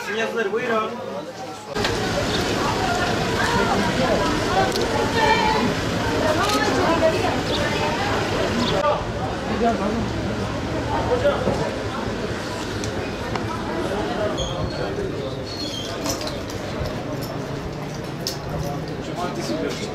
Sinyalları buyurun. Cumartesi görüşürüz.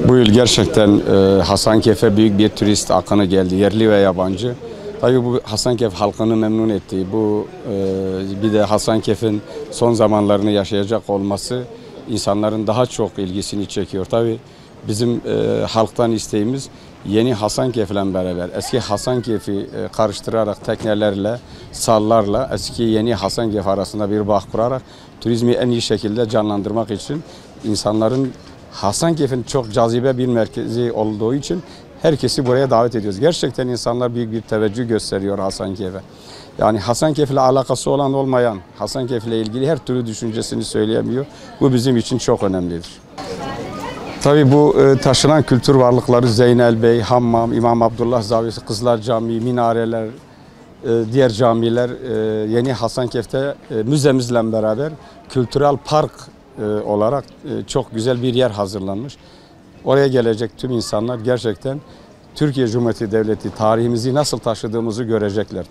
Bu yıl gerçekten Hasankeyf'e büyük bir turist akını geldi, yerli ve yabancı. Tabii bu Hasankeyf halkını memnun etti. Bir de Hasankeyf'in son zamanlarını yaşayacak olması insanların daha çok ilgisini çekiyor. Tabii bizim halktan isteğimiz yeni Hasankeyf'le beraber eski Hasankeyf'i karıştırarak teknelerle, sallarla eski yeni Hasankeyf arasında bir bağ kurarak turizmi en iyi şekilde canlandırmak için insanların Hasankeyf'in çok cazibe bir merkezi olduğu için herkesi buraya davet ediyoruz. Gerçekten insanlar büyük bir teveccüh gösteriyor Hasankeyf'e. Yani Hasankeyf'le alakası olan olmayan, Hasankeyf'le ilgili her türlü düşüncesini söyleyemiyor. Bu bizim için çok önemlidir. Tabii bu taşınan kültür varlıkları Zeynel Bey, Hammam, İmam Abdullah Zavisi, Kızlar Camii, minareler, diğer camiler yeni Hasankeyf'te müzemizle beraber kültürel park olarak çok güzel bir yer hazırlanmış. Oraya gelecek tüm insanlar gerçekten Türkiye Cumhuriyeti Devleti tarihimizi nasıl taşıdığımızı görecekler.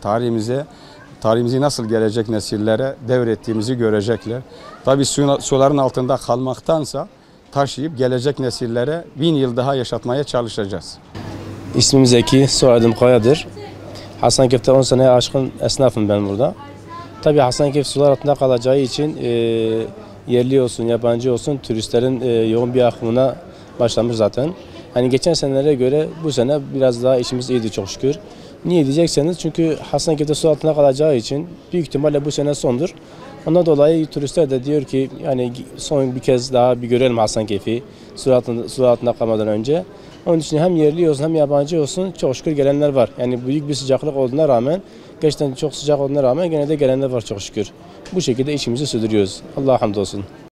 Tarihimizi nasıl gelecek nesillere devrettiğimizi görecekler. Tabii suların altında kalmaktansa taşıyıp gelecek nesillere 1000 yıl daha yaşatmaya çalışacağız. İsmim Zeki, soyadım Kaya'dır. Hasankeyf'te 10 seneye aşkın esnafım ben burada. Tabii Hasankeyf sular altında kalacağı için yerli olsun, yabancı olsun turistlerin yoğun bir akımına başlamış zaten. Hani geçen senelere göre bu sene biraz daha işimiz iyiydi çok şükür. Niye diyecekseniz çünkü Hasankeyf'te su altında kalacağı için büyük ihtimalle bu sene sondur. Ondan dolayı turistler de diyor ki yani son bir kez daha bir görelim Hasankeyf'i su altında kalmadan önce. Onun için hem yerli olsun hem yabancı olsun çok şükür gelenler var. Yani büyük bir sıcaklık olduğuna rağmen, gerçekten çok sıcak olduğuna rağmen gene de gelenler var çok şükür. Bu şekilde işimizi sürdürüyoruz. Allah'a hamdolsun.